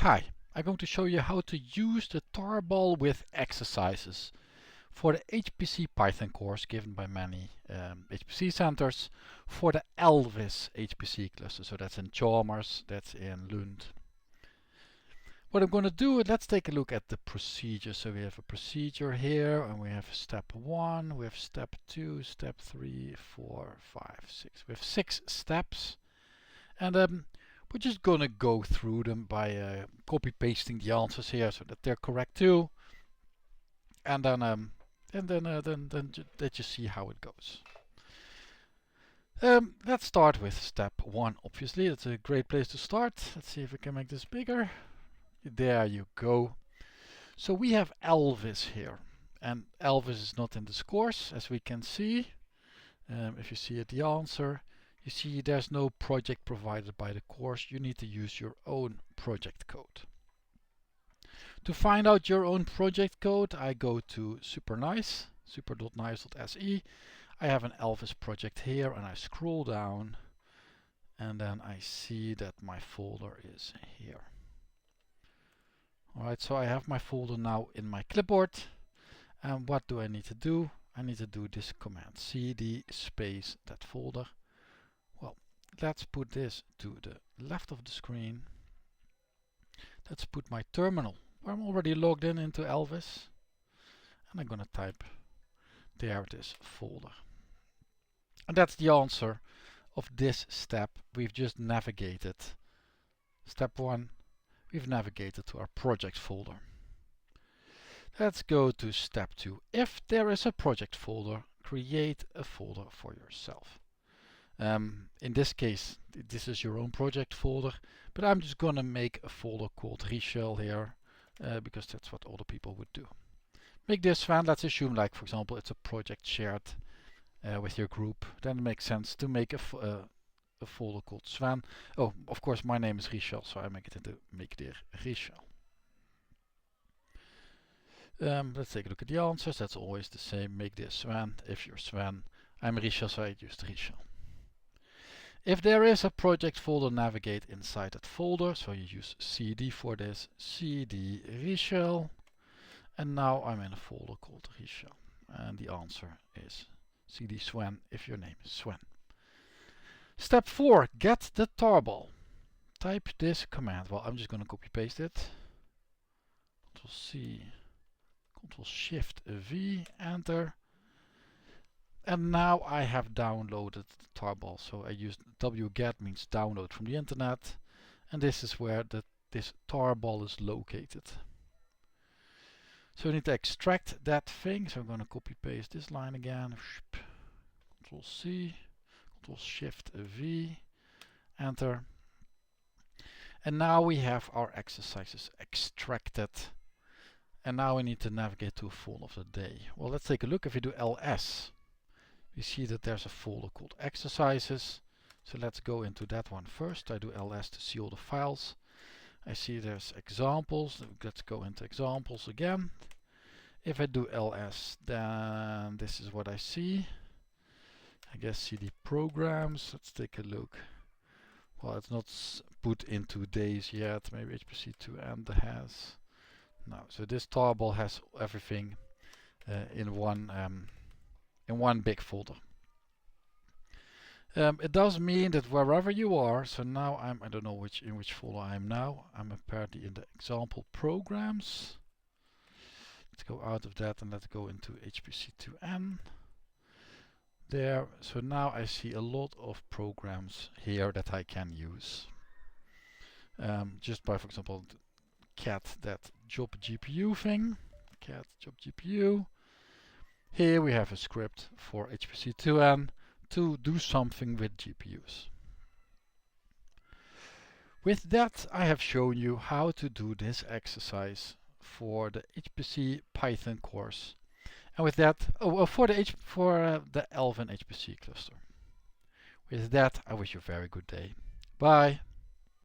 Hi, I'm going to show you how to use the tarball with exercises for the HPC Python course given by many HPC centers for the Alvis HPC cluster. So that's in Chalmers, that's in Lund. What I'm going to do, let's take a look at the procedure. So we have a procedure here, and we have step 1, we have step 2, step 3, 4, 5, 6. We have 6 steps, and we're just going to go through them by copy pasting the answers here so that they're correct too, and then that you see how it goes. Let's start with step 1. Obviously, that's a great place to start. Let's see if we can make this bigger. There you go. So we have Alvis here, and Alvis is not in this course, as we can see. If you see at the answer, you see there's no project provided by the course. You need to use your own project code. To find out your own project code, I go to super.nice, super.nice.se. I have an Alvis project here, and I scroll down, and then I see that my folder is here. Alright, so I have my folder now in my clipboard, and what do I need to do? I need to do this command, cd space that folder. Well, let's put this to the left of the screen. Let's put my terminal, where I'm already logged in into Alvis, and I'm gonna type there this folder. And that's the answer of this step. We've just navigated. Step 1, we've navigated to our project folder. Let's go to step 2. If there is a project folder, create a folder for yourself. In this case, this is your own project folder, but I'm just gonna make a folder called Richel here, because that's what other people would do. Make this Sven. Let's assume, like for example, it's a project shared with your group. Then it makes sense to make a folder called Sven. Oh, of course, my name is Richel, so I make it into Richel. Let's take a look at the answers. That's always the same. Make this Sven. If you're Sven, I'm Richel, so I used Richel. If there is a project folder, navigate inside that folder. So you use cd for this, cd Richel. And now I'm in a folder called Richel. And the answer is cd Sven if your name is Sven. Step 4, get the tarball. Type this command. Well, I'm just going to copy paste it. Ctrl C, Ctrl Shift V, enter. And now I have downloaded the tarball. So I used wget, means download from the internet. And this is where this tarball is located. So we need to extract that thing. So I'm going to copy paste this line again. Ctrl C, Ctrl Shift V, enter. And now we have our exercises extracted. And now we need to navigate to a folder of the day. Well, let's take a look. If we do ls, we see that there's a folder called exercises. So let's go into that one first. I do ls to see all the files. I see there's examples. Let's go into examples again. If I do ls, then this is what I see. I guess cd programs. Let's take a look. Well, it's not put into days yet. Maybe HPC2N has. No. So this tarball has everything in one big folder. It does mean that wherever you are, so now I don't know in which folder I am now. I'm apparently in the example programs. Let's go out of that and let's go into HPC2N. There, so now I see a lot of programs here that I can use. Just by, for example, cat that job GPU thing, cat job GPU. Here we have a script for HPC2N to do something with GPUs. With that, I have shown you how to do this exercise for the HPC Python course. And with that, for the Alvin HPC cluster. With that, I wish you a very good day. Bye.